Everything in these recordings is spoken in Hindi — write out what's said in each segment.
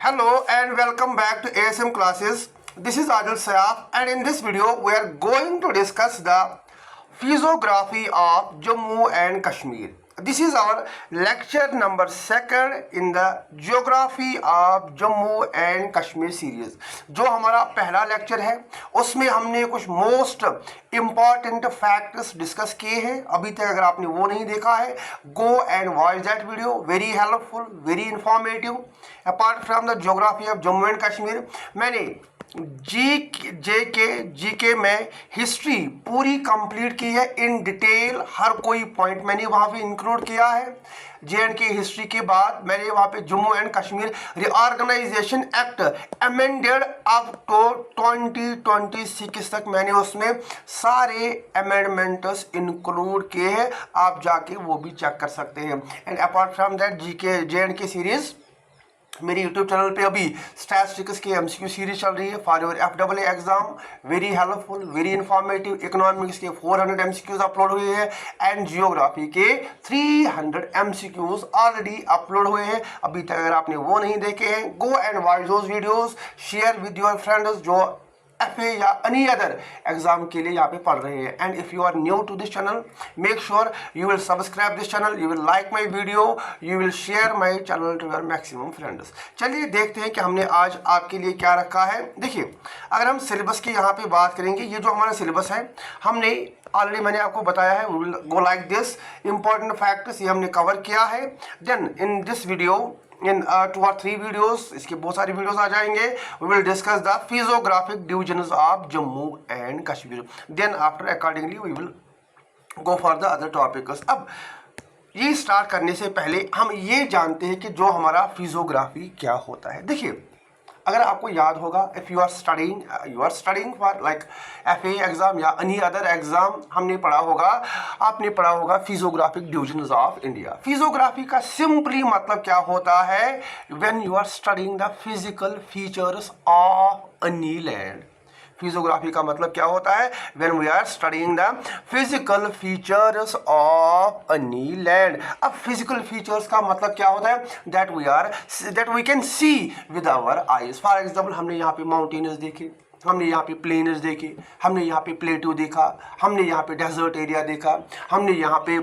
Hello and welcome back to ASM classes. This is Adil Sayaf and in this video we are going to discuss the physiography of Jammu and Kashmir. This is our lecture number 2 in the geography of Jammu and Kashmir series. जो हमारा पहला लेक्चर है उसमें हमने कुछ मोस्ट इम्पॉर्टेंट फैक्ट्स डिस्कस किए हैं. अभी तक अगर आपने वो नहीं देखा है, गो and watch that video. Very helpful, very informative. Apart from the geography of Jammu and Kashmir, मैंने जीके में हिस्ट्री पूरी कंप्लीट की है इन डिटेल. हर कोई पॉइंट मैंने वहाँ पे इंक्लूड किया है. JNK हिस्ट्री के बाद मैंने वहाँ पे Jammu and Kashmir reorganisation act amended up to 2026 तक मैंने उसमें सारे अमेंडमेंट्स इंक्लूड किए हैं. आप जाके वो भी चेक कर सकते हैं. And apart from that JNK series मेरी यूट्यूब चैनल पे अभी स्टैटिस्टिक्स की MCQ सीरीज चल रही है for your FAA exam. Very helpful, very informative. Economics के 400 MCQs अपलोड हुए हैं एंड जियोग्राफी के 300 MCQs ऑलरेडी अपलोड हुए हैं. अभी तक अगर आपने वो नहीं देखे हैं, go and watch those videos. Share with your friends जो FA या एनी अदर एग्जाम के लिए यहाँ पे पढ़ रहे हैं. And if you are new to this channel, make sure you will subscribe this channel, you will like my video, you will share my channel to your maximum friends. चलिए देखते हैं कि हमने आज आपके लिए क्या रखा है. देखिए, अगर हम सिलेबस की यहाँ पे बात करेंगे, ये जो हमारा सिलेबस है हमने ऑलरेडी मैंने आपको बताया है. We will go like this. Important facts ये हमने कवर किया है. Then in this video in 2 or 3 videos, इसके बहुत सारी वीडियोस आ जाएंगे. We will discuss the physiographic divisions of Jammu and Kashmir. Then after accordingly we will go for the other topics. अब ये स्टार्ट करने से पहले हम ये जानते हैं कि जो हमारा फिजियोग्राफी क्या होता है. देखिए, अगर आपको याद होगा, if you are studying for like FA exam या एनी अदर एग्जाम, हमने पढ़ा होगा, आपने पढ़ा होगा physiographic divisions of India. Physiography का सिंपली मतलब क्या होता है? When you are studying the physical features of any land. Physiography का मतलब क्या होता है? When we are studying the physical features of any land. अब फिजिकल फीचर्स का मतलब क्या होता है? That we can see with our eyes. For example, हमने यहाँ पे माउंटेन्स देखे, हमने यहाँ पे प्लेन्स देखे, हमने यहाँ पे प्लेटू देखा, हमने यहाँ पे डेजर्ट एरिया देखा, हमने यहाँ पे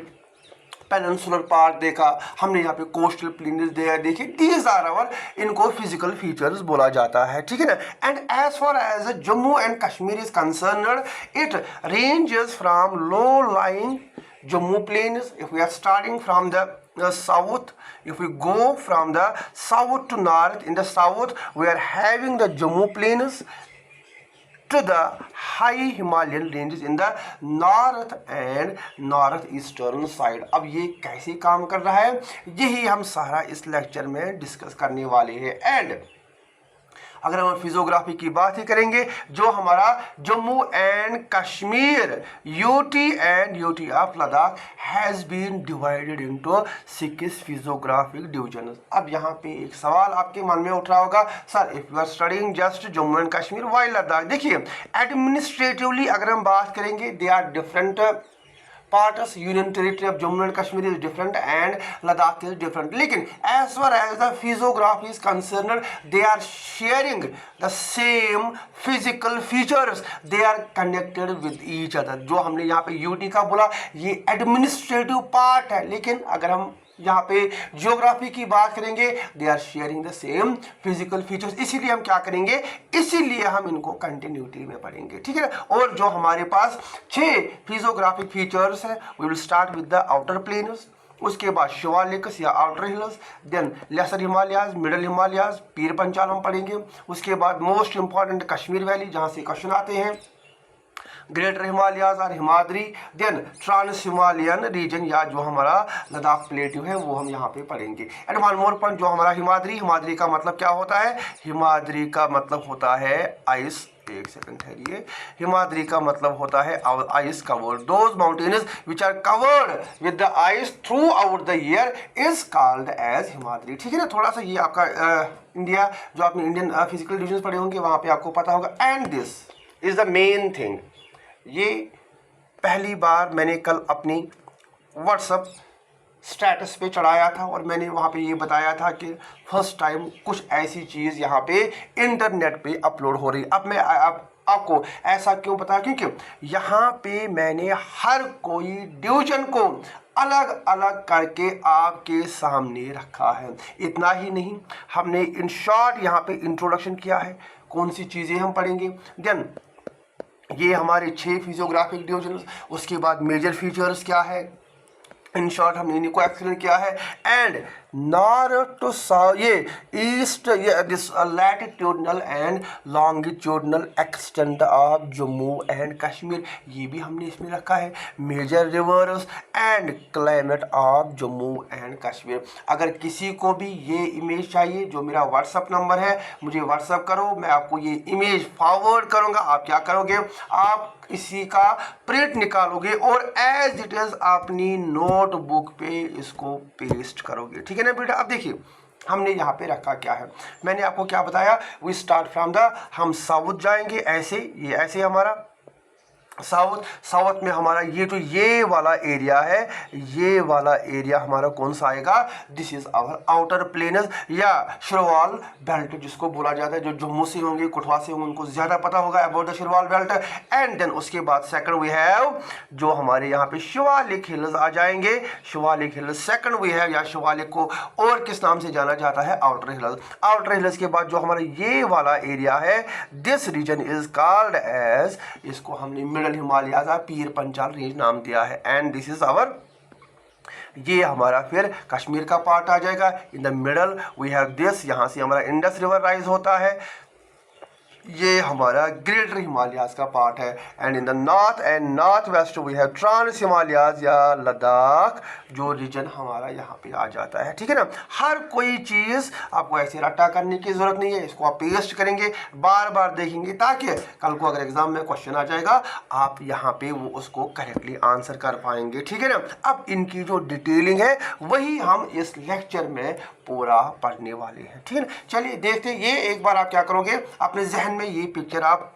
पेनिनसुलर पार्ट देखा, हमने यहाँ पे कोस्टल प्लेन्स देखे. दीज आर आवर, इनको फिजिकल फीचर्स बोला जाता है. ठीक है ना. And as far as Jammu and Kashmir is concerned, it ranges from low lying Jammu plains. If we are starting from the south, if we go from the south to north, in the south we are having the Jammu plains to the high Himalayan ranges in the north and northeastern side. अब ये कैसे काम कर रहा है, यही हम सारा इस लेक्चर में डिस्कस करने वाले हैं. एंड अगर हम फिजियोग्राफी की बात ही करेंगे, जो हमारा Jammu and Kashmir UT and UT of Ladakh has been divided into 6 physiographic divisions. अब यहाँ पे एक सवाल आपके मन में उठ रहा होगा, sir if you are studying just Jammu and Kashmir, why Ladakh? देखिए, एडमिनिस्ट्रेटिवली अगर हम बात करेंगे, they are different parts. Union territory of Jammu and Kashmir is different and Ladakh is different. लेकिन as far as the physiography is concerned, they are sharing the same physical features. They are connected with each other. जो हमने यहाँ पे UT का बोला, ये administrative part है. लेकिन अगर हम यहाँ पे जियोग्राफी की बात करेंगे, they are sharing the same physical features. इसीलिए हम क्या करेंगे, इसीलिए हम इनको कंटिन्यूटी में पढ़ेंगे. ठीक है ना. और जो हमारे पास 6 फिजियोग्राफिक फीचर्स हैं, we will start with the outer plains, उसके बाद शिवालिक्स या outer hills, then lesser Himalayas, middle Himalayas, Pir Panjal हम पढ़ेंगे. उसके बाद मोस्ट इंपॉर्टेंट कश्मीर वैली, जहाँ से क्वेश्चन आते हैं, ग्रेटर हिमालयाज और Himadri, then trans Himalayan region या जो हमारा लद्दाख प्लेट्यू है वो हम यहाँ पे पढ़ेंगे. एंड वन मोर पॉइंट, जो हमारा हिमाद्री का मतलब क्या होता है? हिमाद्री का मतलब होता है आइस. एक सेकंड ठहरिए. हिमाद्री का मतलब होता है ice covered. Those mountains which are covered with the ice throughout the year is called as Himadri. ठीक है ना. थोड़ा सा ये आपका इंडिया, जो आपने इंडियन फिजिकल डिविजन पढ़े होंगे वहाँ पे आपको पता होगा. And this is the main thing. ये पहली बार मैंने कल अपनी व्हाट्सएप स्टेटस पे चढ़ाया था और मैंने वहाँ पे ये बताया था कि फर्स्ट टाइम कुछ ऐसी चीज़ यहाँ पे इंटरनेट पे अपलोड हो रही। अब मैं आपको ऐसा क्यों बताया, क्योंकि यहाँ पे मैंने हर कोई डिवीजन को अलग अलग करके आपके सामने रखा है। इतना ही नहीं, हमने इन शॉर्ट यहाँ पे इंट्रोडक्शन किया है, कौन सी चीज़ें हम पढ़ेंगे। देन ये हमारे 6 फिजियोग्राफिक डिवीजन, उसके बाद मेजर फीचर्स क्या है, इन शॉर्ट हमने इनको एक्सप्लेन किया है। एंड नॉर्थ टू साउथ, ये ईस्ट, ये this latitudinal and longitudinal extent of Jammu and Kashmir, ये भी हमने इसमें रखा है। Major rivers and climate of Jammu and Kashmir. अगर किसी को भी ये इमेज चाहिए, जो मेरा व्हाट्सअप नंबर है, मुझे व्हाट्सअप करो, मैं आपको ये इमेज फॉरवर्ड करूँगा। आप क्या करोगे, आप इसी का प्रिंट निकालोगे और एज इट इज अपनी नोटबुक पे इसको पेस्ट करोगे, ठीक है ना बेटा। अब देखिए हमने यहाँ पे रखा क्या है, मैंने आपको क्या बताया, वी स्टार्ट फ्रॉम द, हम साउथ जाएंगे ऐसे, ये ऐसे हमारा साउथ में हमारा ये जो ये वाला एरिया है, ये वाला एरिया हमारा कौन सा आएगा, this is our outer plains या शिरवाल बेल्ट जिसको बोला जाता है। जो जम्मू से होंगे, कठुआ से होंगे, उनको ज़्यादा पता होगा about the Sirwal belt. And then उसके बाद सेकंड वी हैव जो हमारे यहाँ पे शिवालिक हिल्स आ जाएंगे, Shivalik hills second we have, या शिवालिक को और किस नाम से जाना जाता है, आउटर हिल्स। आउटर हिल्स के बाद जो हमारा ये वाला एरिया है, this region is called as, इसको हमने हिमालय का पीर पंचाल रेंज नाम दिया है। एंड दिस इज आवर, ये हमारा फिर कश्मीर का पार्ट आ जाएगा। In the middle we have this, यहाँ से हमारा इंडस रिवर राइज होता है, ये हमारा ग्रेटर हिमालयाज का पार्ट है। And in the north and north west we have trans Himalayas या लद्दाख, जो रीजन हमारा यहाँ पे आ जाता है, ठीक है ना। हर कोई चीज़ आपको ऐसे रट्टा करने की जरूरत नहीं है, इसको आप पेस्ट करेंगे, बार बार देखेंगे, ताकि कल को अगर एग्जाम में क्वेश्चन आ जाएगा आप यहाँ पे वो उसको करेक्टली आंसर कर पाएंगे, ठीक है ना। अब इनकी जो डिटेलिंग है वही हम इस लेक्चर में पूरा पढ़ने वाले हैं, ठीक है ना। चलिए देखते हैं, ये एक बार आप क्या करोगे, अपने जहन में ये पिक्चर आप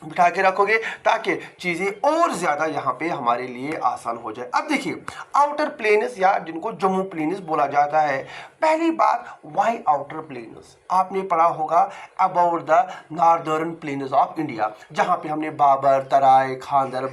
बिठा के रखोगे ताकि चीज़ें और ज़्यादा यहाँ पे हमारे लिए आसान हो जाए। अब देखिए आउटर प्लेन्स या जिनको जम्मू प्लेन्स बोला जाता है, पहली बात वाई आउटर प्लेन्स, आपने पढ़ा होगा about the northern plains of India, जहाँ पे हमने बाबर, तराई, खांदर,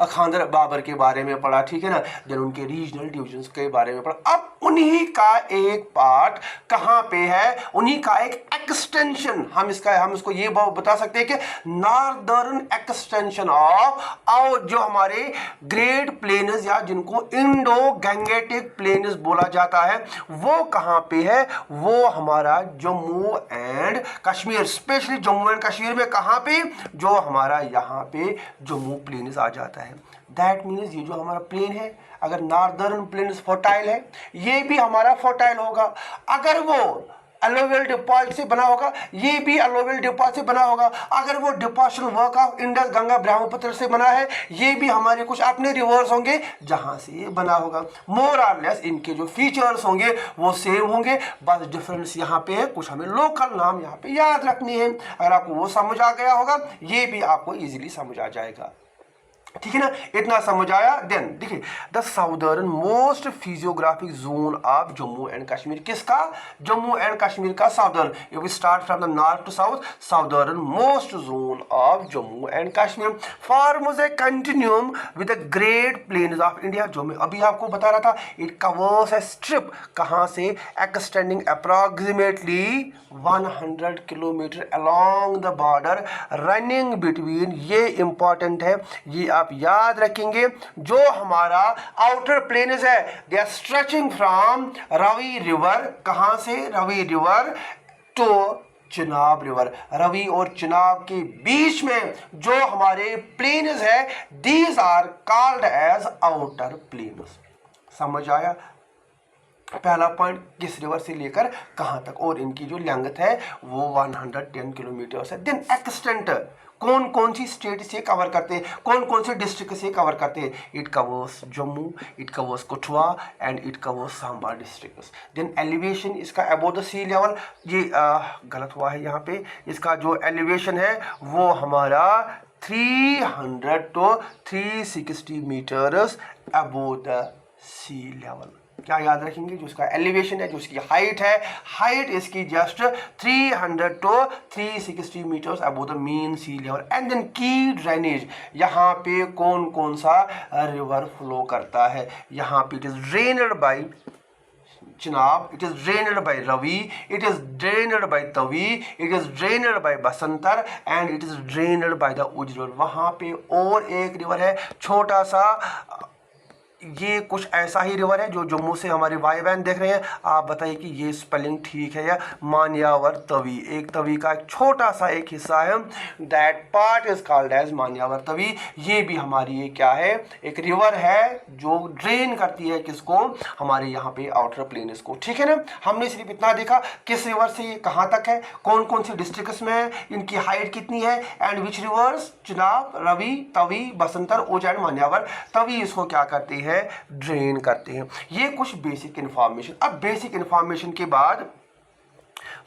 खांदर बाबर के बारे में पढ़ा, ठीक है ना। देन उनके रीजनल डिविजन्स के बारे में पढ़ा। अब उन्हीं का एक पार्ट कहाँ पे है, उन्हीं का एक एक्सटेंशन, हम इसको ये बता सकते हैं कि नॉर्दर्न एक्सटेंशन ऑफ और जो हमारे ग्रेट प्लेन्स या जिनको इंडो गंगेटिक प्लेन्स बोला जाता है, वो कहाँ पे है, वो हमारा Jammu and Kashmir, specially Jammu and Kashmir में कहाँ पे, जो हमारा यहाँ पे जम्मू प्लेन्स आ जाता है। दैट मीन्स ये जो हमारा प्लेन है, अगर नॉर्दर्न प्लेन्स फर्टाइल है, ये भी हमारा फर्टाइल होगा। अगर वो एलोवियल डिपॉजिट से बना होगा, ये भी एलोवियल डिपॉजिट से बना होगा। अगर वो deposition work of Indus, Ganga, Brahmaputra से बना है, ये भी हमारे कुछ अपने रिवर्स होंगे जहां से ये बना होगा। मोर और लेस इनके जो फीचर्स होंगे वो सेम होंगे, बस डिफरेंस यहाँ पे है, कुछ हमें लोकल नाम यहाँ पे याद रखनी है। अगर आपको वो समझ आ गया होगा, ये भी आपको इजीली समझ आ जाएगा, ठीक है ना। इतना समझ आया। देन देखिए the southern most physiographic zone of Jammu and Kashmir, किसका, जम्मू एंड कश्मीर का southern, we start from the north to south, southern most zone of Jammu and Kashmir forms a continuum with the great plains of India, जो मैं अभी आपको बता रहा था। इट कवर्स ए स्ट्रिप, कहाँ से, extending approximately 100 kilometre along the border running between, ये इंपॉर्टेंट है, ये आप याद रखेंगे, जो हमारा आउटर प्लेन्स है, they are stretching from Ravi river, कहां से, Ravi river to Chenab river, Ravi और चिनाब के बीच में जो हमारे प्लेन्स है, these are called as outer plains. समझ आया पहला पॉइंट, किस रिवर से लेकर कहां तक, और इनकी जो लेंथ है वो 110 किलोमीटर है। देन एक्सटेंट, कौन कौन सी स्टेट से कवर करते हैं, कौन कौन से डिस्ट्रिक्ट से कवर करते हैं, it covers Jammu, it covers Kathua and it covers Samba district. Then elevation इसका अबोव द सी लेवल, ये गलत हुआ है यहाँ पे, इसका जो एलिवेशन है वो हमारा 300 to 360 metres above the sea level. क्या याद रखेंगे? जो इसका एलिवेशन है, जो इसकी हाइट है, हाइट इसकी just 300 to 360 metres above the mean sea level. And then की ड्रेनेज, यहाँ पे कौन कौन सा रिवर फ्लो करता है? यहाँ पे it is drained by Chenab, it is drained by Ravi, it is drained by Tavi, it is drained by Basantar and it is drained by the Uj river। वहाँ पे और एक रिवर है छोटा सा, ये कुछ ऐसा ही रिवर है जो जम्मू से हमारे भाई बहन देख रहे हैं। आप बताइए कि ये स्पेलिंग ठीक है या? मान्यावर तवी, एक तवी का एक छोटा सा एक हिस्सा है, that part is called as Manawar Tawi. ये भी हमारी ये क्या है? एक रिवर है जो ड्रेन करती है किसको? हमारे यहाँ पे आउटर प्लेन्स को। ठीक है ना? हमने सिर्फ इतना देखा किस रिवर से ये कहाँ तक है, कौन कौन सी डिस्ट्रिक्ट्स में है, इनकी हाइट कितनी है, and which rivers, Chenab, Ravi, Tawi, Basantar, Ujh and Manyavar Tawi इसको क्या करती है? ड्रेन करते हैं। ये कुछ बेसिक इंफॉर्मेशन। अब बेसिक इंफॉर्मेशन के बाद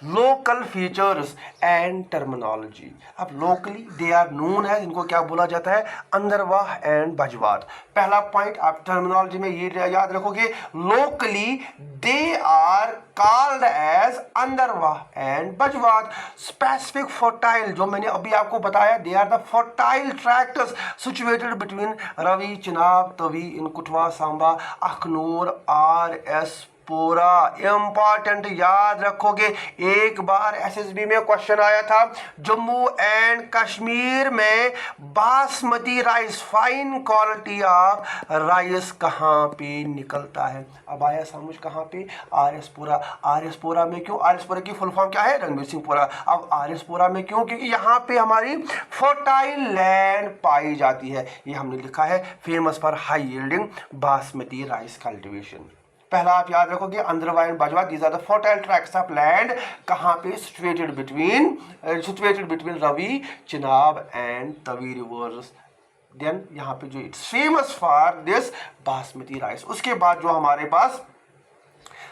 लोकल फीचर्स एंड टर्मिनोलॉजी। अब लोकली दे आर नोन है, इनको क्या बोला जाता है? अंदरवाह एंड बजवात। पहला पॉइंट आप टर्मिनोलॉजी में ये याद रखोगे, locally they are called as Andarwah and Bajwat. Specific fertile, जो मैंने अभी आपको बताया, they are the fertile tracts situated between Ravi, Chenab, Tawi in Kathua, Samba, Akhnoor, RS Pura. Important याद रखोगे, एक बार एसएसबी में क्वेश्चन आया था, जम्मू एंड कश्मीर में basmati rice, fine quality of rice कहाँ पे निकलता है? अब आया समझ, कहाँ पे? RS पुरा। RS पुरा में क्यों? RS पुरा की फुल फॉर्म क्या है? रणवीर सिंह पुरा। अब RS पुरा में क्यों? क्योंकि यहाँ पे हमारी फर्टाइल लैंड पाई जाती है। ये हमने लिखा है, famous for high yielding basmati rice cultivation. पहला आप याद रखोगे, Andarwah and Bajwa, these are the fertile tracts of land, कहाँ पे? Situated between Ravi, Chenab and Tawi rivers. Then यहाँ पे जो it's famous for this basmati rice. उसके बाद जो हमारे पास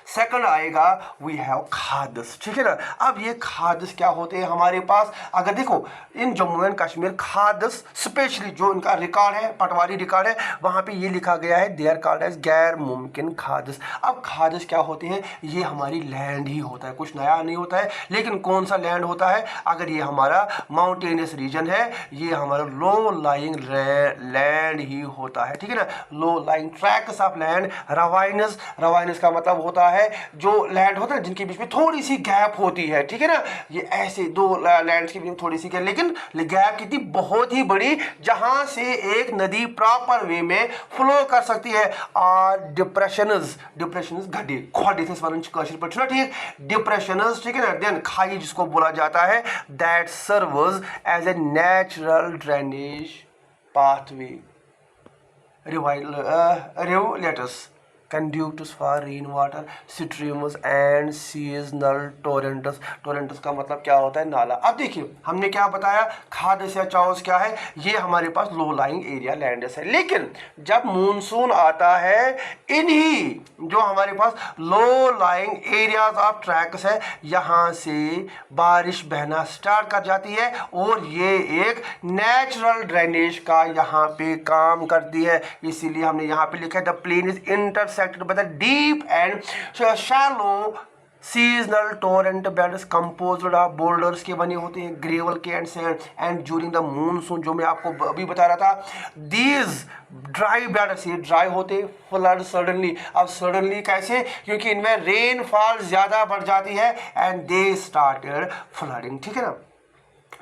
सेकंड आएगा, वी हैव खाद्स। ठीक है ना? अब ये खाद्स क्या होते हैं हमारे पास? अगर देखो इन जम्मू एंड कश्मीर खाद्स स्पेशली जो इनका रिकॉर्ड है, पटवारी रिकॉर्ड है, वहाँ पे ये लिखा गया है, दे आर कॉल्ड एज गैर मुमकिन खाद्स। अब खाद्स क्या होते हैं? ये हमारी लैंड ही होता है, कुछ नया नहीं होता है। लेकिन कौन सा लैंड होता है? अगर ये हमारा माउंटेनियस रीजन है, ये हमारा लो लाइंग लैंड ही होता है। ठीक है ना? Low lying tracts of land. Ravines, ravines का मतलब होता है जो लैंड होता है जिनके बीच में थोड़ी सी गैप होती है। ठीक है ना? ये ऐसे दो लैंड्स के बीच में थोड़ी सी गैप, लेकिन गैप कितनी? बहुत ही बड़ी, जहां से एक नदी प्रॉपर वे में फ्लो कर सकती है। और डिप्रेशंस गड्ढे, खड्डे से स्मरण कशिर पर छुना। ठीक, डिप्रेशंस। ठीक है ना? देन खाई जिसको बोला जाता है, that serves as a natural drainage pathway, rivulets, conductors for rainwater, streams and seasonal torrents। torrents का मतलब क्या होता है? नाला। अब देखिए हमने क्या बताया, खाद्स या चाउस क्या है? ये हमारे पास लो लाइंग एरिया लैंड्स है। लेकिन जब मानसून आता है, इन्हीं जो हमारे पास low lying areas of tracts है, यहाँ से बारिश बहना स्टार्ट कर जाती है और ये एक नेचुरल ड्रेनेज का यहाँ पे काम करती है। इसीलिए हमने यहाँ पे लिखा है, the plain is intersected by the deep and shallow seasonal torrent beds composed of boulders के बने होते हैं, ग्रेवल के and sand. And during the monsoon, जो मैं आपको अभी बता रहा था, these ड्राई बेड्स, ये ड्राई होते, फ्लड सडनली। अब सडनली कैसे? क्योंकि इनमें रेनफॉल ज़्यादा बढ़ जाती है एंड दे स्टार्टेड फ्लडिंग। ठीक है ना?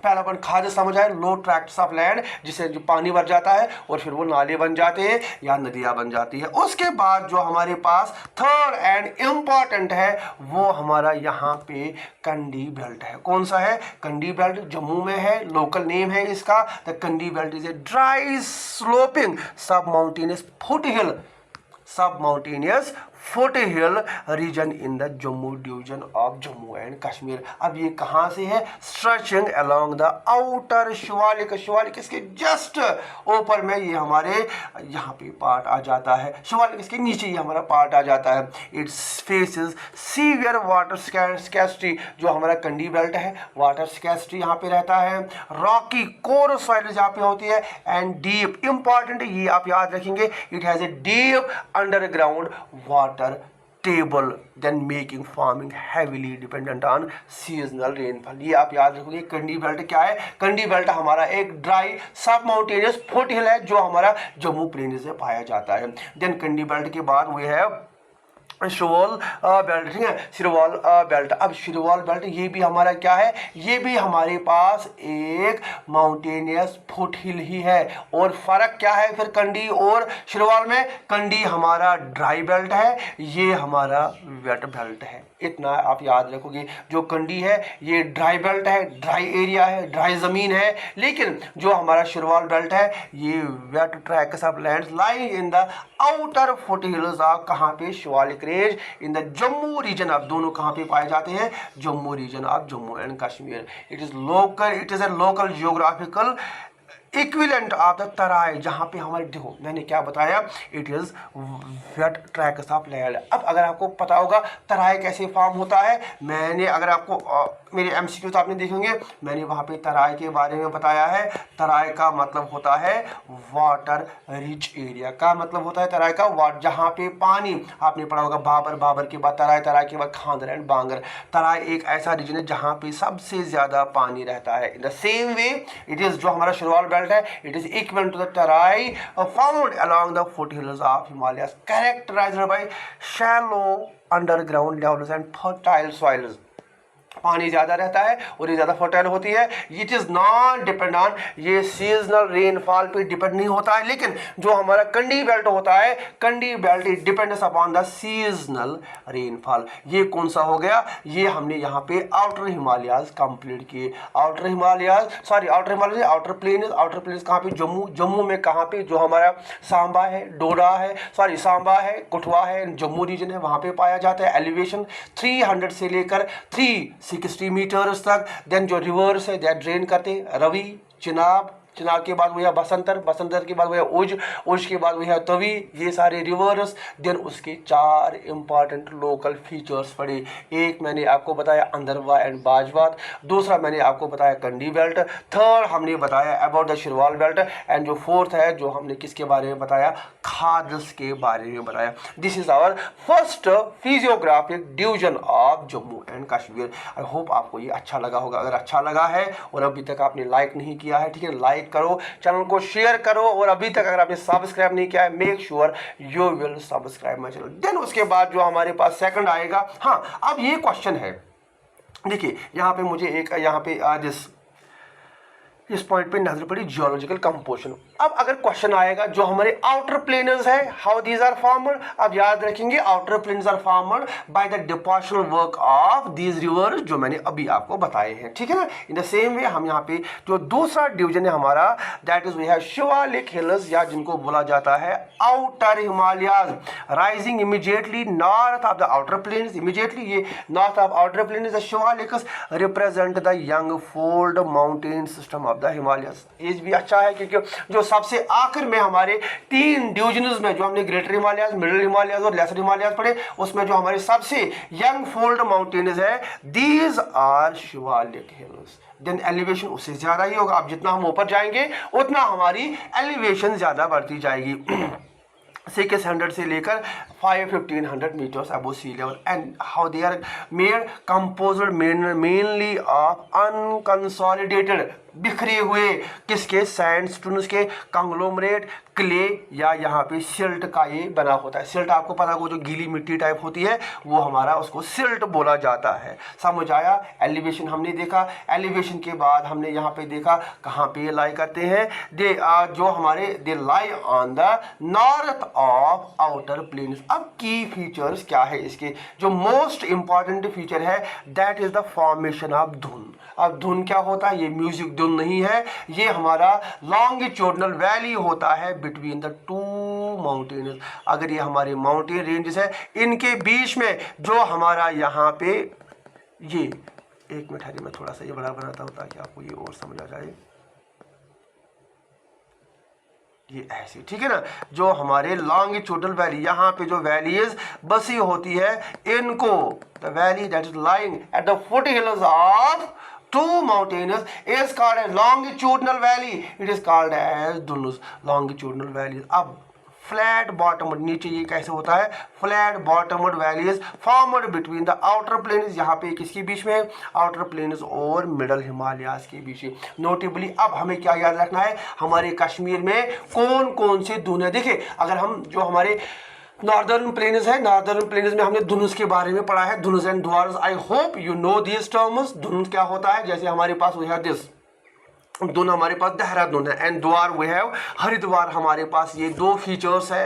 पहला पॉइंट खाद्य समझ आए, लो ट्रैक्ट्स ऑफ लैंड, जिसे जो पानी भर जाता है और फिर वो नाले बन जाते हैं या नदियां बन जाती है। उसके बाद जो हमारे पास थर्ड एंड इम्पॉर्टेंट है, वो हमारा यहाँ पे कंडी बेल्ट है। कौन सा है? कंडी बेल्ट जम्मू में है, लोकल नेम है इसका। The Kandi belt is a dry sloping sub mountainous foothill region in the Jammu division of Jammu and Kashmir. अब ये कहाँ से है? Stretching along the outer Shivalik, Shivalik इसके जस्ट ऊपर में ये हमारे यहाँ पे पार्ट आ जाता है, शिवालिक इसके नीचे ये हमारा पार्ट आ जाता है। It's faces severe water scarcity, जो हमारा कंडी बेल्ट है वाटर स्कैर्सिटी यहाँ पे रहता है। रॉकी कोर सॉइल जहाँ पे होती है एंड डीप, इंपॉर्टेंट ये आप याद रखेंगे, it has a deep underground water table then making farming heavily dependent on seasonal rainfall. ये आप याद रखोगे। कंडी बेल्ट क्या है? कंडी बेल्ट हमारा एक ड्राई सब माउंटेनियस फुट हिल है जो हमारा जम्मू प्लेन से पाया जाता है। देन कंडी बेल्ट के बाद वो है शिरवाल बेल्ट, ठीक है, शिरवाल बेल्ट। अब शिरवाल बेल्ट ये भी हमारा क्या है? ये भी हमारे पास एक माउंटेनियस फुट हिल ही है। और फर्क क्या है फिर कंडी और शिरवाल में? कंडी हमारा ड्राई बेल्ट है, ये हमारा वेट बेल्ट है। इतना आप याद रखोगे। जो कंडी है ये ड्राई बेल्ट है, ड्राई एरिया है, ड्राई ज़मीन है। लेकिन जो हमारा शिरवाल बेल्ट है ये wet tracts of lands lying in the outer foot hills of, कहाँ पे? Shivalik range in the Jammu region of. दोनों कहाँ पे पाए जाते हैं? Jammu region of Jammu and Kashmir. It is a local geographical equivalent of the Terai, जहाँ पे हमारे, देखो मैंने क्या बताया, it is wait tracts of land. अब अगर आपको पता होगा तराई कैसे फॉर्म होता है, मैंने अगर आपको मेरे एमसीक्यू तो आपने देखेंगे, मैंने वहाँ पे तराई के बारे में बताया है। तराई का मतलब होता है वाटर रिच एरिया, का मतलब होता है तराई का वाटर, जहाँ पे पानी, आपने पढ़ा होगा बाबर, बाबर के बाद तराई, तराई के बाद खांदर एंड बांगर। तराई एक ऐसा रीजन है जहाँ पे सबसे ज्यादा पानी रहता है। In the same way it is, जो हमारा शिरवाल बेल्ट है, it is equal to the Terai found along the foot hills of Himalayas, characterised by shallow underground levels and fertile soils. पानी ज़्यादा रहता है और ये ज़्यादा फर्टाइल होती है। It is not depend on, ये सीजनल रेनफॉल पे डिपेंड नहीं होता है। लेकिन जो हमारा कंडी बेल्ट होता है, Kandi belt it depends upon the seasonal rainfall. ये कौन सा हो गया? ये हमने यहाँ पे आउटर हिमालयाज कंप्लीट किए। Outer Himalayas, sorry outer Himalaya, outer plains, outer plains कहाँ पे? जम्मू। जम्मू में कहाँ पे? जो हमारा सांबा है, डोडा है, सॉरी सांबा है, कठुआ है, जम्मू रीजन है, वहाँ पे पाया जाता है। एलिवेशन 300 से लेकर 360 मीटर्स तक। देन जो रिवर्स है दैट ड्रेन करते, रवि, चिनाब, चिनाब के बाद वो है बसंतर, बसंतर के बाद वो है उज, उज के बाद वो है तवी, ये सारे रिवर्स। देन उसके 4 इंपॉर्टेंट लोकल फीचर्स पड़े। एक मैंने आपको बताया अंदरवा एंड बाजवात, दूसरा मैंने आपको बताया कंडी बेल्ट, थर्ड हमने बताया about the Sirwal belt, and जो फोर्थ है जो हमने किसके बारे में बताया? खाद्स के बारे में बताया। This is our first physiographic division of Jammu and Kashmir. I hope आपको ये अच्छा लगा होगा। अगर अच्छा लगा है और अभी तक आपने लाइक नहीं किया है, ठीक है, लाइक करो, चैनल को शेयर करो, और अभी तक अगर आपने सब्सक्राइब नहीं किया है, make sure you will subscribe my channel. Then उसके बाद जो हमारे पास सेकंड आएगा, हाँ अब ये क्वेश्चन है, देखिए यहाँ पे मुझे एक यहाँ पे इस पॉइंट पे नजर पड़ी, जियोलॉजिकल कंपोजिशन। अब अगर क्वेश्चन आएगा जो हमारे आउटर प्लेन्स है, हाउ दीज आर फॉर्मड, अब याद रखेंगे outer plains are formed by the depositional work of these rivers, जो मैंने अभी आपको बताए हैं, ठीक है ना। इन द सेम वे हम यहाँ पे जो दूसरा डिवीजन है हमारा, that is we have Shivalik hills, या जिनको बोला जाता है outer Himalayas, rising immediately north of the outer plains. Immediately ये north of outer plains, the Shivaliks represent the young fold mountain system of the Himalayas. ये भी अच्छा है क्योंकि जो सबसे आखिर में हमारे 3 डिवीजन्स में जो हमने ग्रेटर हिमालयस, मिडिल हिमालयस और लेसर हिमालयस पढ़े, उसमें जो हमारे सबसे यंग फोल्ड माउंटेन्स है, these are Shivalik hills. Then elevation उससे ज्यादा ही होगा। अब जितना हम ऊपर जाएंगे उतना हमारी एलिवेशन ज्यादा बढ़ती जाएगी। 600 से लेकर 1500 metres above sea level. And how they are made, composed mainly of unconsolidated, बिखरे हुए किसके? सैंडस्टोन्स के, कंग्लोमरेट, क्ले, या यहाँ पे सिल्ट का ये बना होता है। सिल्ट आपको पता है, वो जो गीली मिट्टी टाइप होती है वो हमारा उसको सिल्ट बोला जाता है। समझ आया? एलिवेशन हमने देखा। एलिवेशन के बाद हमने यहाँ पे देखा कहाँ पे लाई करते हैं, दे जो हमारे they lie on the north of outer plains. अब की फीचर्स क्या है इसके? जो मोस्ट इंपॉर्टेंट फीचर है that is the formation of Duns. अब धुन क्या होता है, ये म्यूजिक धुन नहीं है, ये हमारा लॉन्गिट्यूडनल वैली होता है बिटवीन द टू माउंटेन्स। अगर ये हमारे माउंटेन रेंजेस है, इनके बीच में जो हमारा यहाँ पे ये, एक मिनट है, मैं थोड़ा सा ये बड़ा बनाता हूँ ताकि आपको ये और समझ आ जाए। ये ऐसे, ठीक है ना, जो हमारे लॉन्गिट्यूडनल वैली, यहाँ पे जो वैलीज बसी होती है, इनको the valley that is lying at the foot hills of two mountains is called a longitudinal valley. It is called as Dunus, longitudinal valleys. अब फ्लैट बॉटम, नीचे ये कैसे होता है, flat bottomed valleys formed between the outer plains, यहाँ पे किसके बीच में, आउटर प्लेन्स और मिडल हिमालयाज के बीच में। नोटेबली अब हमें क्या याद रखना है, हमारे कश्मीर में कौन कौन से दून है। देखिए, अगर हम जो हमारे नॉर्दर्न प्लेन्स है, नॉर्दर्न प्लेन्स में हमने धुनुस के बारे में पढ़ा है, Duns and Dwars. I hope you know this terms. Duns क्या होता है, जैसे हमारे पास वी हैव दिस धुन, हमारे पास देहरादून है, एंड द्वार वी हैव हरिद्वार। हमारे पास ये दो फीचर्स है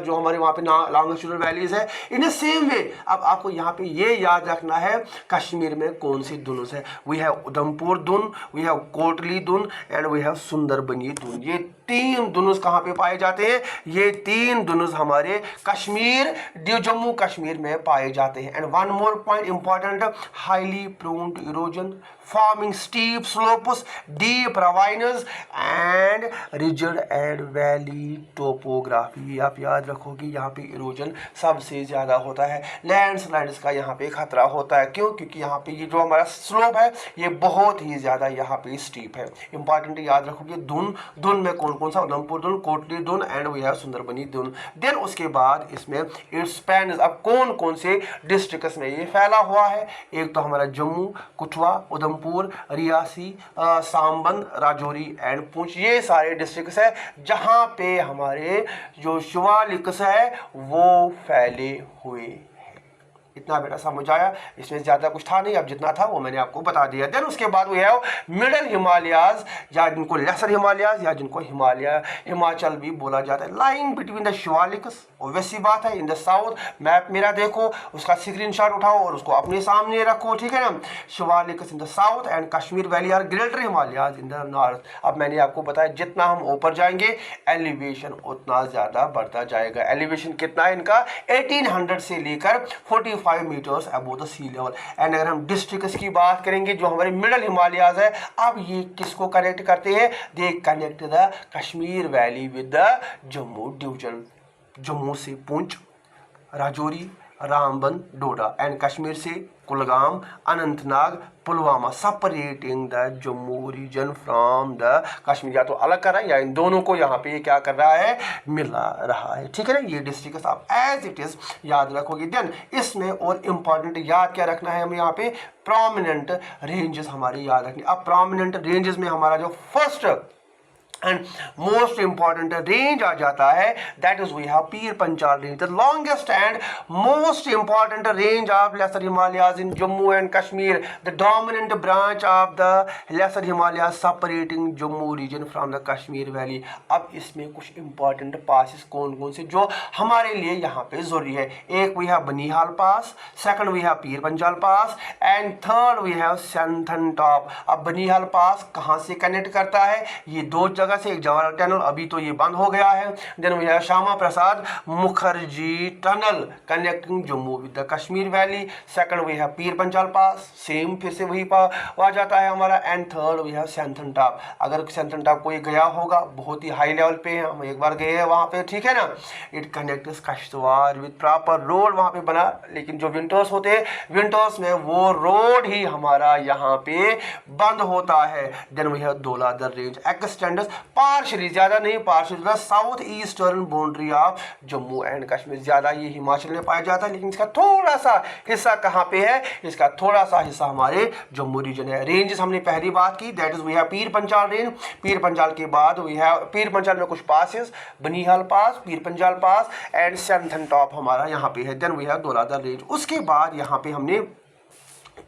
जो हमारे वहाँ पे लॉन्गिट्यूडनल वैलीज है। इन द सेम वे अब आपको यहाँ पे ये याद रखना है कश्मीर में कौन सी धुनुस है। वी हैव उधमपुर धुन, वी हैव कोटली धुन एंड वी हैव सुंदरबनी धुन। ये तीन धुनुस कहाँ पे पाए जाते हैं, ये तीन धुनुस हमारे कश्मीर, जम्मू कश्मीर में पाए जाते हैं। And one more point important, highly prone to erosion, forming steep slopes, deep ravines and rigid and valley topography। आप याद रखोगे यहाँ पे इरोजन सबसे ज़्यादा होता है, लैंडस्लाइड्स का यहाँ पे खतरा होता है। क्यों? क्योंकि यहाँ पे ये जो हमारा स्लोप है ये बहुत ही ज़्यादा यहाँ पे स्टीप है। इंपॉर्टेंट याद रखोगे धुन में कौन कौन सा, उधमपुर धुन, कोटली धुन एंड वी हैव सुंदरबनी धुन। देन उसके बाद इसमें इट्स स्पैन, अब कौन कौन से डिस्ट्रिक्ट्स में ये फैला हुआ है। एक तो हमारा जम्मू, कठुआ, उधमपुर, रियासी, सांबंद, राजौरी एंड पुंछ, ये सारे डिस्ट्रिक्ट्स है जहां पे हमारे जो शिवालिक्स है वो फैले हुए हैं। इतना बेटा समझ आया, इसमें ज़्यादा कुछ था नहीं, अब जितना था वो मैंने आपको बता दिया। देन उसके बाद वी हैव मिडल हिमालयाज, या जिनको लेसर हिमालयाज या जिनको हिमाचल भी बोला जाता है, लाइंग बिटवीन द शिवालिक्स। वैसी बात है, इन द साउथ, मैप मेरा देखो, उसका स्क्रीनशॉट उठाओ और उसको अपने सामने रखो, ठीक है ना। Shivaliks in the south and Kashmir valley are greater Himalayas in the north. अब मैंने आपको बताया जितना हम ऊपर जाएंगे एलिवेशन उतना ज़्यादा बढ़ता जाएगा। एलिवेशन कितना है इनका, 1800 से लेकर 45 metres above the sea level. And अगर हम डिस्ट्रिक्ट्स की बात करेंगे जो हमारे मिडल हिमालयाज है, अब ये किसको कनेक्ट करते हैं, they connect the Kashmir valley with the Jammu division. Jammu से पुंछ, राजौरी, रामबन, डोडा एंड कश्मीर से Kulgam, Anantnag, Pulwama, separating the Jammu region from the Kashmir. या तो अलग कर रहा है या इन दोनों को यहाँ पे ये क्या कर रहा है, मिला रहा है, ठीक है ना। ये डिस्ट्रिक्ट आप एज इट इज याद रखोगे। देन इसमें और इम्पॉर्टेंट याद क्या रखना है हमें, यहाँ पे प्रोमिनेंट रेंजेस हमारे याद रखनी। अब प्रोमिनेंट रेंजेस में हमारा जो first and most important range आ जाता है, that is we have Pir Panjal range, the longest and most important range of lesser Himalayas in Jammu and Kashmir, the dominant branch of the lesser Himalayas separating Jammu region from the Kashmir valley. अब इसमें कुछ इंपॉर्टेंट पासिस कौन कौन से जो हमारे लिए यहाँ पे जरूरी है, एक we have Banihal pass, second we have Pir Panjal pass and third we have Sinthan top. अब बनिहाल पास कहाँ से कनेक्ट करता है, ये दो जगह से, एक जवाहर टनल, अभी तो ये बंद हो गया है। Then we have Shyama Prasad Mukherjee tunnel connecting Jammu with the Kashmir valley. Second we have Pir Panjal pass, same फिर से वही आ जाता है हमारा। And third we have Sinthan top. अगर सिंथन टॉप कोई गया होगा, बहुत ही हाई लेवल पे है, हम एक बार गए हैं वहाँ पे, ठीक है ना। It connects Kishtwar with proper road वहाँ पे बना, लेकिन जो विंटर्स होते हैं, विंटर्स में वो रोड ही हमारा यहाँ पे बंद होता है। Then we have Dhauladhar range extends partially, ज्यादा नहीं, partially the south eastern boundary of Jammu and Kashmir. ज्यादा ये हिमाचल में पाया जाता है, लेकिन इसका थोड़ा सा हिस्सा कहाँ पे है, इसका थोड़ा सा हिस्सा हमारे जम्मू रीजन है। रेंजेस हमने पहली बात की, that is we have Pir Panjal range. पीर पंचाल के बाद वी हैव पीर पंचाल में कुछ passes, Banihal pass, Pir Panjal pass and Sinthan top हमारा यहाँ पे है। Then we have Dhauladhar range. उसके बाद यहाँ पे हमने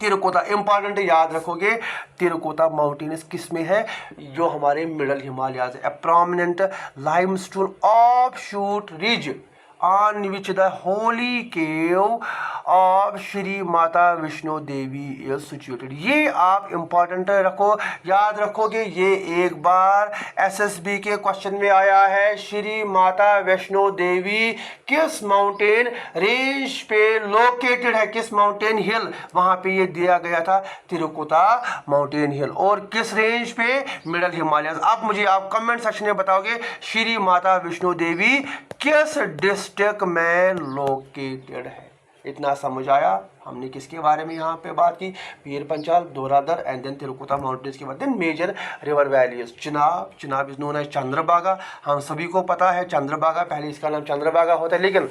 तिरकोता, इंपॉर्टेंट याद रखोगे, तिरकोता माउंटेन्स किस में है, जो हमारे मिडल हिमालयाज है। Prominent limestone offshoot ridge on which the holy cave of Shri Mata Vaishno Devi is situated। ये आप इम्पॉर्टेंट रखो, याद रखोगे। ये एक बार SSB के क्वेश्चन में आया है। श्री माता वैष्णो देवी किस माउंटेन रेंज पे लोकेटेड है, किस माउंटेन हिल, वहां पे ये दिया गया था तिरुकुता माउंटेन हिल। और किस रेंज पे, मिडल हिमालय। अब मुझे आप कमेंट सेक्शन में बताओगे श्री माता वैष्णो देवी किस डिस्ट्रिक्ट में लोकेटेड है। इतना समझ आया। हमने किसके बारे में यहाँ पे बात की, Pir Panjal, Dhauladhar and then Trikuta mountains के बाद then major river valleys. Chenab, Chenab is known as Chandrabhaga. हम सभी को पता है चंद्रभागा, पहले इसका नाम चंद्रभागा होता है, लेकिन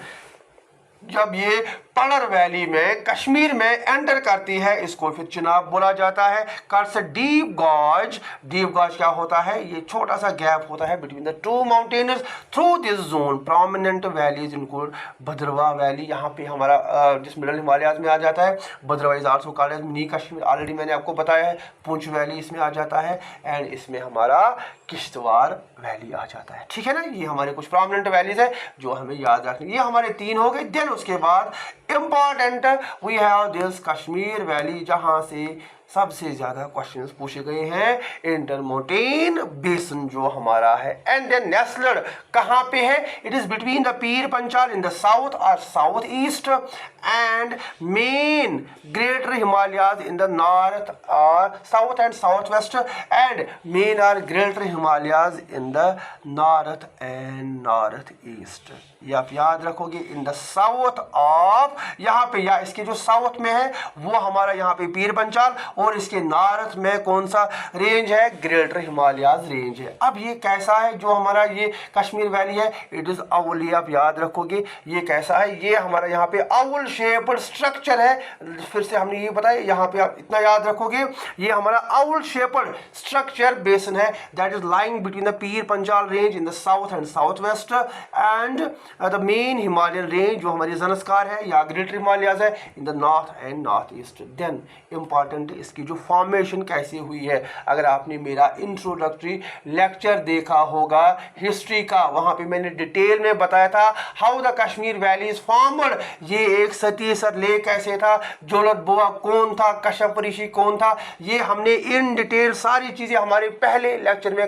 जब ये पलर वैली में कश्मीर में एंटर करती है इसको फिर चिनाब बोला जाता है। Carves deep gorge, deep gorge क्या होता है, ये छोटा सा गैप होता है between the two mountains. Through this zone prominent valleys include Bhaderwah valley, यहाँ पे हमारा जिस मिडल हिमालयाज में आ जाता है। Bhaderwah is also called as mini Kashmir, already मैंने आपको बताया है। पुंछ वैली इसमें आ जाता है एंड इसमें हमारा किश्तवाड़ वैली आ जाता है। ठीक है ना, ये हमारे कुछ प्रोमिनेंट वैलीज है जो हमें याद रखनी। ये हमारे 3 हो गए। देन उसके बाद important we have this Kashmir valley, जहां से सबसे ज्यादा क्वेश्चंस पूछे गए हैं। इंटर माउंटेन बेसन जो हमारा है। एंड देन नेस्लड कहां पे है, it is between the Pir Panjal in the south और south east and main greater Himalayas in the north और south and south west and main or greater Himalayas in the north and north east. ये आप याद रखोगे। इन द साउथ ऑफ, यहाँ पे या इसके जो साउथ में है वो हमारा यहाँ पे पीर पंचाल, और इसके नॉर्थ में कौन सा रेंज है, ग्रेटर हिमालयाज रेंज है। अब ये कैसा है जो हमारा ये कश्मीर वैली है, इट इज अवल। ये आप याद रखोगे ये कैसा है, ये हमारा यहाँ पे अवल शेप्ड स्ट्रक्चर है। फिर से हमने ये बताया, यहाँ पे आप इतना याद रखोगे, ये हमारा अवल शेप्ड स्ट्रक्चर बेसन है that is lying between the Pir Panjal range in the south and south west and the main Himalayan range जो हमारी ज़नस्कार है या ग्रेटर हिमालयाज है in the north and north east. Then important इसकी जो फॉर्मेशन कैसे हुई है, अगर आपने मेरा इंट्रोडक्टरी लेक्चर देखा होगा हिस्ट्री का, वहां पे मैंने डिटेल में बताया था how the Kashmir valley is formed. ये एक सतीसर लेक कैसे था, जोलत बुआ कौन था, कश्यप ऋषि कौन था, ये हमने इन डिटेल सारी चीजें हमारे पहले लेक्चर में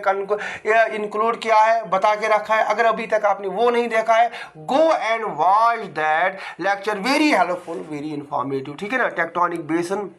इंक्लूड किया है, बता के रखा है। अगर अभी तक आपने वो नहीं देखा है, गो and watch that lecture, very helpful, very informative. ठीक है ना। टेक्टोनिक बेसन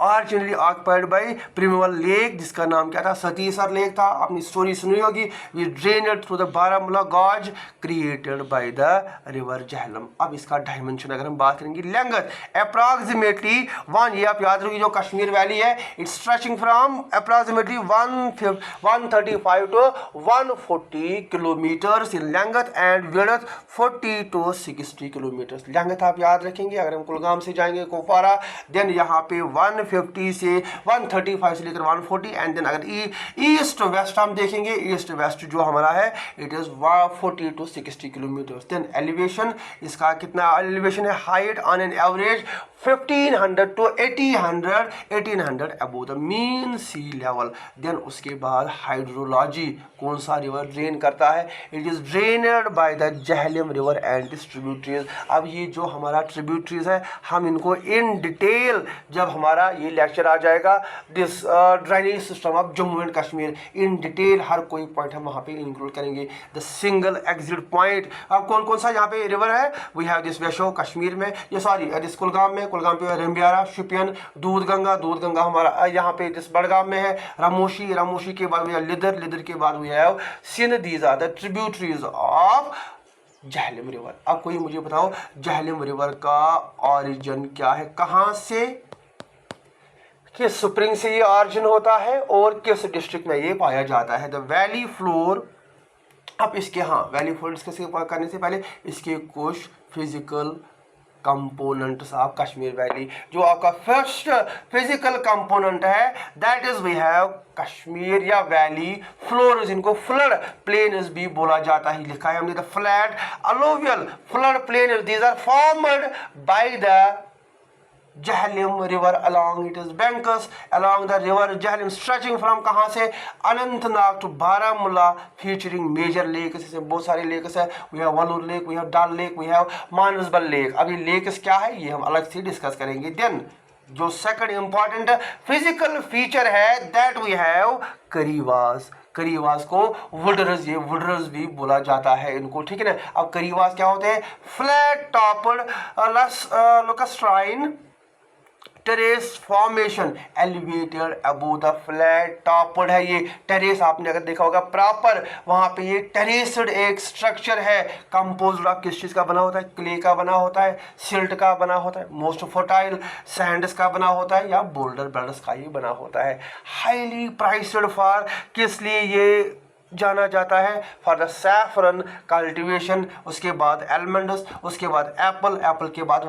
ऑरिजिनली ऑक्युपाइड बाय प्रिमेवल लेक, जिसका नाम क्या था, सतीसर लेक था। आपने स्टोरी सुनी होगी। We drained through the Baramulla gorge created by the river Jhelum. अब इसका डायमेंशन अगर हम बात करेंगे, लेंथ अप्रॉक्सीमेटली 1, ये आप याद रखिए जो कश्मीर वैली है, it's stretching from approximately 135 to 140 kilometres in length and width 40 to 60 kilometres. Length आप याद रखेंगे। अगर हम कुलगाम से जाएंगे कुपवारा, देन यहाँ पे 150 से 135 से लेकर 140 एंड देन अगर ईस्ट वेस्ट हम देखेंगे, ईस्ट वेस्ट जो हमारा है it is 40 to 60 kilometre. Then elevation, इसका कितना एलिवेशन है, height on an average 1500 to 1800 above the mean sea level. Then उसके बाद हाइड्रोलॉजी, कौन सा रिवर ड्रेन करता है, it is drained by the Jhelum river and this tributaries. अब ये जो हमारा ट्रिब्यूटरीज है हम इनको इन डिटेल जब हमारा ये लेक्चर आ जाएगा this drainage system of Jammu and Kashmir, in detail हर कोई पॉइंट हम वहाँ पे इंक्लूड करेंगे। द सिंगल एग्जिट पॉइंट, अब कौन कौन सा यहाँ पे रिवर है, वी हैव दिस वैशो कश्मीर में, ये सॉरी दिस कुलगाम में, कुलगाम पे रंबियारा, शुपियन, दूध गंगा हमारा यहाँ पे जिस बड़गाम में है, रामोशी के बाद लिदर के बाद we have Sindh. These are the tributaries of Jhelum river. अब कोई मुझे बताओ झेलम रिवर का ऑरिजिन क्या है, कहाँ से, किस स्प्रिंग से ये ऑरिजिन होता है और किस डिस्ट्रिक्ट में ये पाया जाता है। द वैली फ्लोर, अब इसके वैली फ्लोर डिस्कस करने से पहले इसके कुछ physical components of Kashmir valley, जो आपका फर्स्ट फिजिकल कंपोनेंट है that is we have Kashmir या वैली फ्लोर, जिनको फ्लड प्लेन्स भी बोला जाता है। लिखा है हमने the flat alluvial flood plain, these are formed by the Jhelum river along it is banks along the river Jhelum stretching from कहाँ से Anantnag to Baramulla featuring major lakes, इसमें बहुत सारे लेक्स है। We have वलूर lake, we have Dal lake, we have Manasbal lake. अभी लेक्स क्या है ये हम अलग से डिस्कस करेंगे। देन जो सेकंड इंपॉर्टेंट फिजिकल फीचर है दैट वी हैव करीवास। करीवास को वुडरस, ये वुडरस भी बोला जाता है इनको, ठीक है ना। अब करीवास क्या होते हैं? Flat topped lacustrine terrace formation elevated above the flat topped है। ये टेरेस आपने अगर देखा होगा प्रॉपर वहां पे ये टेरेस्ड एक स्ट्रक्चर है। कंपोज्ड ऑफ किस चीज का बना होता है? क्ले का बना होता है, सिल्ट का बना होता है, मोस्ट फर्टाइल सैंड्स का बना होता है या बोल्डर ब्लड्स का ही बना होता है। हाईली प्राइस्ड फॉर, किस लिए ये जाना जाता है? फॉर द सैफरन कल्टीवेशन, उसके बाद एलमंड्स, उसके बाद एप्पल, एप्पल के बाद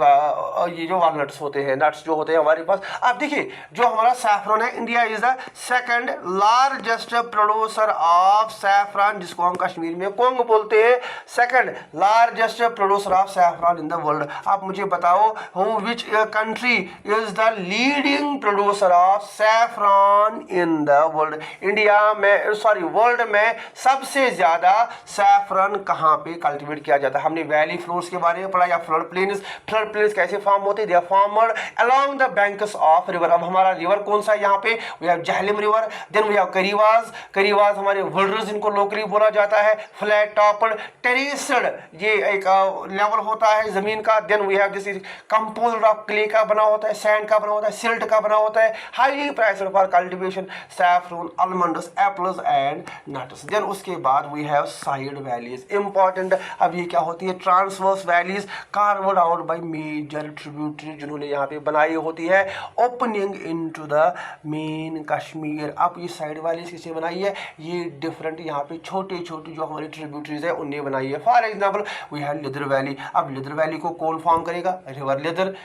ये जो वालनट्स होते हैं, नट्स जो होते हैं हमारे पास। आप देखिए जो हमारा सैफरन है, India is the second largest producer of saffron, जिसको हम कश्मीर में कोंग बोलते हैं। Second largest producer of saffron in the world. आप मुझे बताओ which country is the leading producer of saffron in the world? India में, सॉरी वर्ल्ड में सबसे ज्यादा सैफरन कहां पे कल्टीवेट किया जाता है? हमने वैली फ्लोर्स के बारे में पढ़ा या फ्लड प्लेन्स। फ्लड प्लेन्स कैसे फॉर्म होते हैं? They are formed along the banks of river. अब हमारा रिवर कौन सा है यहाँ पे? We have Jhelum river, then we have karewas. Karewas हमारे वुडरस इनको लोकली बोला जाता है। फ्लैट टॉप्ड टेरेस्ड, ये एक लेवल होता है जमीन का। Then we have this composed of clay का बना होता है, सैंड का बना होता है, सिल्ट का बना होता है। Highly prized for cultivation saffron, almonds, apples and nuts. Then उसके बाद we have side valleys, important. अब ये क्या होती है? Transverse valleys carved out by major tributary, जिन्होंने यहाँ पे बनाई होती है opening into the main Kashmir. अब ये साइड वैलीज किसने बनाई है? ये डिफरेंट यहाँ पे छोटे छोटे जो हमारी ट्रिब्यूटरीज है उनने बनाई है। For example we have Lidder valley. अब लिदर वैली को कौन फॉर्म करेगा? River Lidder.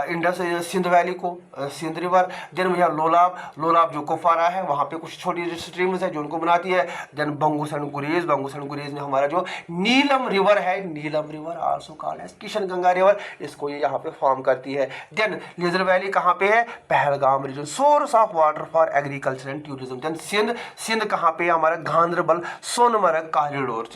Indus Sindh valley को Sindh river. Then we have Lolab, Lolab जो कुफवारा है वहाँ पे कुछ छोटी स्ट्रीम्स है जो उनको बनाती है। देन बंगुस एंड गुरेज, बंगुस एंड गुरेज में हमारा जो नीलम रिवर है, Neelum river also called as Kishan Ganga river, इसको ये यहाँ पे फॉर्म करती है। देन लिदर वैली कहाँ पे है? Pahalgam region, source of water for agriculture and tourism. Then Sindh, Sindh कहाँ पे? हमारा Ganderbal Sonamarg corridor,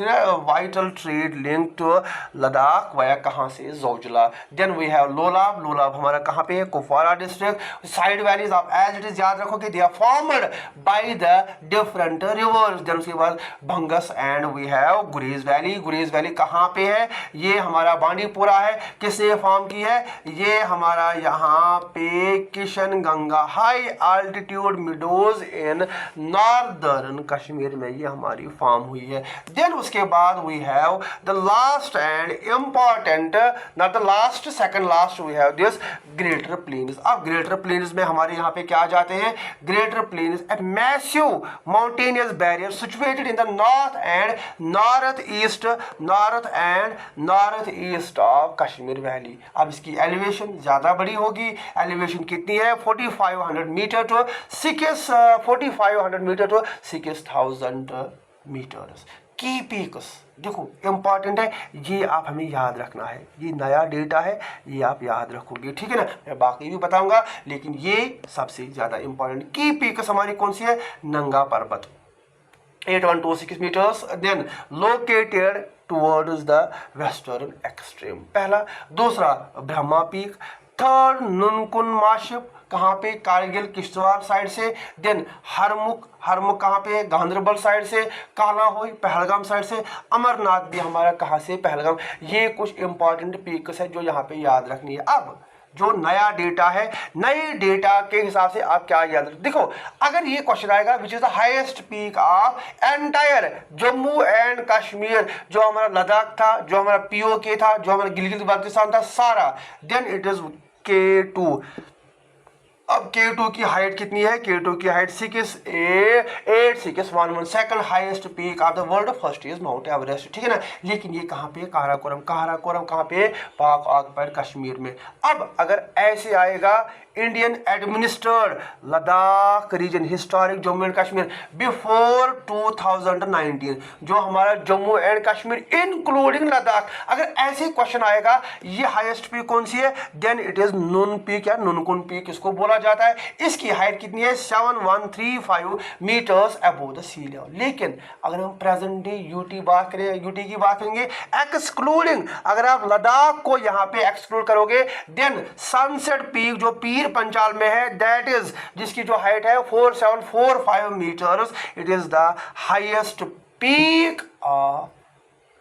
vital trade link to Ladakh via कहाँ से? Zojila. Then we have Lolab, Lolab हमारा कहाँ पे है? कुपवारा डिस्ट्रिक्ट। साइड वैलीज आप एज इट इज याद रखोगे, they are formed by the different rivers. Then उसके बाद Bangus and we have Gurez valley. Gurez valley कहाँ पे है? ये हमारा बांडीपुरा है। किसने फॉर्म की है? ये हमारा यहाँ पे Kishan Ganga high altitude meadows in northern Kashmir में ये हमारी फॉर्म हुई है। देन उसके बाद we have the last and important, not the last, second last, we have this greater plains. अब ग्रेटर प्लेन्स में हमारे यहाँ पे क्या जाते हैं? Greater plains a massive mountainous barrier situated in the north and north east of Kashmir Valley। अब इसकी एलिवेशन ज़्यादा बड़ी होगी। एलिवेशन कितनी है? 4500 मीटर टू 6000 मीटर्स। की पीक्स देखो इंपॉर्टेंट है, ये आप हमें याद रखना है। ये नया डेटा है, ये आप याद रखोगे, ठीक है ना। मैं बाकी भी बताऊंगा लेकिन ये सबसे ज़्यादा इंपॉर्टेंट। की पीक्स हमारी कौन सी है? नंगा पर्वत 8126 meters, then located towards the western extreme। पहला। दूसरा ब्रह्मा पीक। थर्ड नुनकुन माशिप, कहाँ पे? कारगिल किश्तवाड़ साइड से। देन हरमुख, हरमुख कहाँ पे? गांधरबल साइड से। कालाहोई पहलगाम साइड से। अमरनाथ भी हमारा कहाँ से? पहलगाम। ये कुछ इंपॉर्टेंट पीक्स है जो यहाँ पे याद रखनी है। अब जो नया डेटा है, नए डेटा के हिसाब से आप क्या याद रखें? देखो अगर ये क्वेश्चन आएगा which is the highest peak of entire Jammu and Kashmir, जो हमारा लद्दाख था, जो हमारा पीओके था, जो हमारा गिलगित बाल्टिस्तान था, सारा, देन इट इज K2। अब K2 की हाइट कितनी है? K2 की height 6,861, second highest peak of the world. First is mount Everest, ठीक है ना। लेकिन ये कहाँ पे? काराकोरम। काराकोरम कहाँ पे? पाक ऑक्युपाइड कश्मीर में। अब अगर ऐसे आएगा Indian administered Ladakh region historic Jammu and Kashmir before 2019, जो हमारा जम्मू एंड कश्मीर इंक्लूडिंग लद्दाख, अगर ऐसे क्वेश्चन आएगा ये हाईएस्ट पीक कौन सी है, देन इट इज नुन पीक या नुनकुन पीक इसको बोला जाता है। इसकी हाइट कितनी है 7135 metres above the sea level. लेकिन अगर हम प्रेजेंट डे यूटी की बात करेंगे एक्सक्लूडिंग, अगर आप लद्दाख को यहाँ पे एक्सक्लूड करोगे, देन सनसेट पीक जो पीर पंचाल में है, दैट इज जिसकी जो हाइट है 4745 metres, it is the highest peak of,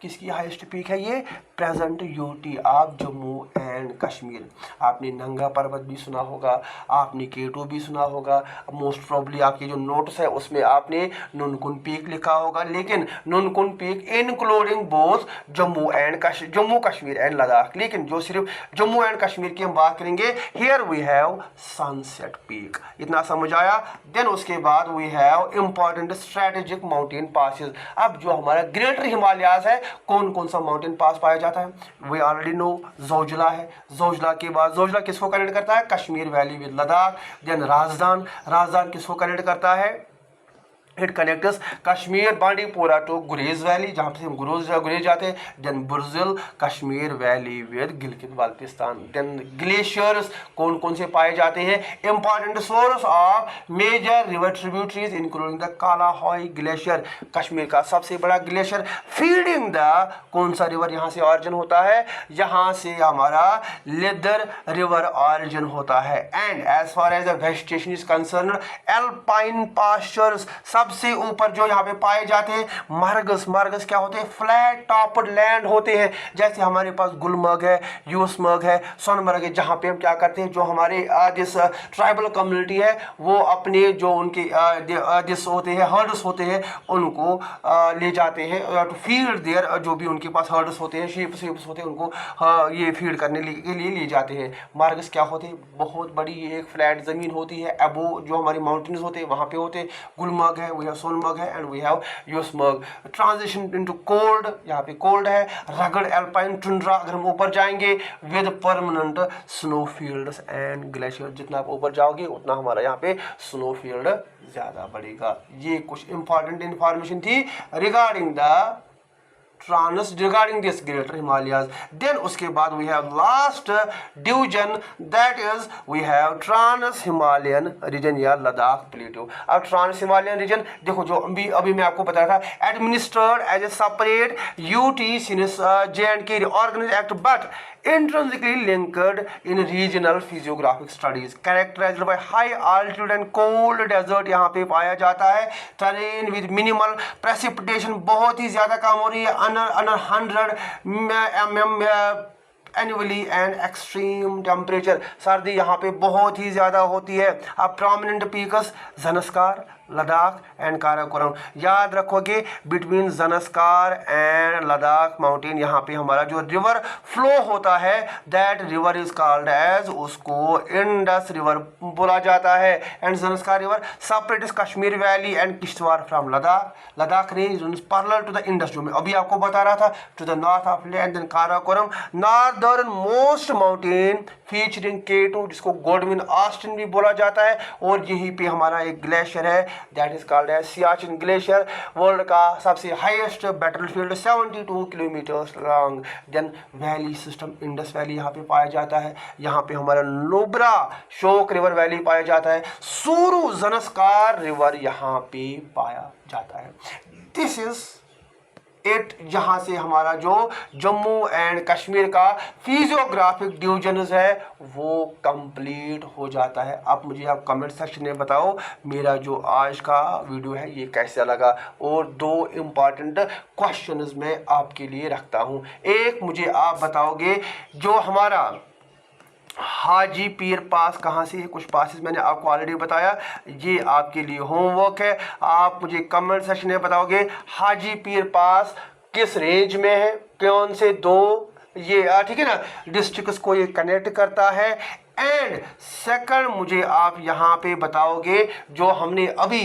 किसकी हाईएस्ट पीक है ये, present UT of Jammu and Kashmir. आपने नंगा पर्वत भी सुना होगा, आपने केटू भी सुना होगा, मोस्ट प्रॉब्ली आपके जो नोट्स है उसमें आपने नुनकुन पीक लिखा होगा, लेकिन Nunkun peak including both Jammu Kashmir and Ladakh. लेकिन जो सिर्फ जम्मू एंड कश्मीर की हम बात करेंगे, here we have sunset peak, इतना समझ आया। देन उसके बाद we have important strategic mountain passes. अब जो हमारा ग्रेटर हिमालयाज है, कौन कौन सा माउंटेन पास पाया जाता है, वी ऑलरेडी नो जोजिला है। जोजिला के बाद जोजिला किसको कनेक्ट करता है, Kashmir valley with Ladakh. Then Razdan किसको कनेक्ट करता है, it connects Kashmir Bandipora to Gurez valley, जहाँ पे हम गुरेज जाते हैं। Then Burzil Kashmir valley with Gilgit Baltistan. Then glaciers कौन कौन से पाए जाते हैं, important source of major river tributaries including the Kolahoi glacier, Kashmir का सबसे बड़ा ग्लेशियर, फीडिंग द कौन सा रिवर यहाँ से ऑरिजिन होता है, यहाँ से हमारा लेदर रिवर ऑरिजिन होता है। And as far as the vegetation is concern, alpine pastures सबसे ऊपर जो यहाँ पे पाए जाते हैं, मरगस क्या होते हैं, फ्लैट टॉप्ड लैंड होते हैं। जैसे हमारे पास गुलमर्ग है, यूसमर्ग है, सोनमर्ग है, जहाँ पे हम क्या करते हैं, जो हमारे जिस ट्राइबल कम्युनिटी है वो अपने जो उनके जिस होते हैं हर्ड्स होते हैं उनको ले जाते हैं टू फीड देयर, जो भी उनके पास हर्ड्स होते हैं, शीप्स होते हैं, उनको ये फीड करने के लिए ले जाते हैं। मरगस क्या होते हैं, बहुत बड़ी एक फ्लैट ज़मीन होती है, अबो जो हमारी माउंटेन्स होते हैं वहाँ पे होते हैं। गुलमर्ग है, वी हैव सोनमर्ग है, and we have Yusmarg. Transition into cold, यहाँ पे कोल्ड है, रगड़ एल्पाइन टुंड्रा, अगर हम ऊपर जाएंगे with permanent snow fields and glacier, जितना आप ऊपर जाओगे उतना हमारा यहाँ पे स्नो फील्ड ज़्यादा बढ़ेगा। ये कुछ इंपॉर्टेंट इंफॉर्मेशन थी regarding this greater Himalayas. Then उसके बाद we have last division, that is we have trans Himalayan region या लद्दाख प्लेटो। अब ट्रांस हिमालयन रीजन देखो, जो अभी मैं आपको बताया था, administered as a separate UT since J&K organise act, but intrinsically linked in regional physiographic studies, characterized by high altitude and cold desert, यहाँ पे पाया जाता है। terrain with minimal precipitation, बहुत ही ज़्यादा कम हो रही है, under 100 mm annually, and extreme temperature, सर्दी यहाँ पे बहुत ही ज़्यादा होती है। अब प्रोमिनेंट पीकस ज़नस्कार, लद्दाख एंड काराकोरम, याद रखोगे between Zanskar and Ladakh mountain यहाँ पे हमारा जो रिवर फ्लो होता है, that river is called as, उसको इंडस रिवर बोला जाता है। And Zanskar river separates Kashmir valley and Kishtwar from Ladakh range runs parallel to the Indus, जो मैं अभी आपको बता रहा था, to the north of Leh. And then Karakoram northern most mountain featuring K2, जिसको गोल्डविन ऑस्टिन भी बोला जाता है, और यहीं पे हमारा एक ग्लेशियर है, that is called as Siachen glacier, world का सबसे highest battlefield 72 kilometre long. Then valley system, Indus valley यहाँ पे पाया जाता है, यहाँ पे हमारा नुब्रा शोक रिवर वैली पाया जाता है, सूरू ज़नस्कार रिवर यहाँ पे पाया जाता है। दिस इज इट, यहाँ से हमारा जो जम्मू एंड कश्मीर का फिजियोग्राफिक डिवीजन है वो कंप्लीट हो जाता है। अब मुझे आप कमेंट सेक्शन में बताओ मेरा जो आज का वीडियो है ये कैसा लगा, और दो इम्पॉर्टेंट क्वेश्चंस मैं आपके लिए रखता हूँ। एक मुझे आप बताओगे जो हमारा हाजी पीर पास कहाँ से है, कुछ पासेस मैंने आपको ऑलरेडी बताया, ये आपके लिए होमवर्क है। आप मुझे कमेंट सेक्शन में बताओगे हाजी पीर पास किस रेंज में है, कौन से दो ये ठीक है ना डिस्ट्रिक्ट्स को ये कनेक्ट करता है, एंड सेकंड मुझे आप यहाँ पे बताओगे जो हमने अभी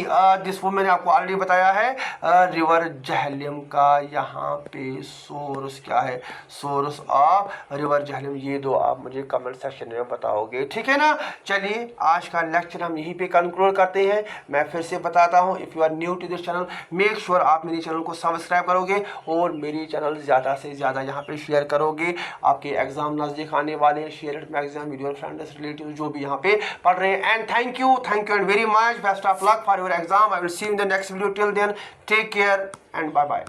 जिस वो मैंने आपको ऑलरेडी बताया है रिवर झेलम का यहाँ पे सोर्स क्या है, सोर्स ऑफ रिवर झेलम। ये दो आप मुझे कमेंट सेक्शन में बताओगे, ठीक है ना। चलिए आज का लेक्चर हम यहीं पे कंक्लूड करते हैं। मैं फिर से बताता हूँ, if you are new to this channel make sure आप मेरे चैनल को सब्सक्राइब करोगे और मेरी चैनल ज़्यादा से ज़्यादा यहाँ पे शेयर करोगे। आपके एग्जाम नज़दीक आने वाले, share it my exam with your friends relative जो भी यहाँ पे पढ़ रहे हैं। And thank you and very much, best of luck for your exam. I will see you in the next video, till then take care and bye bye.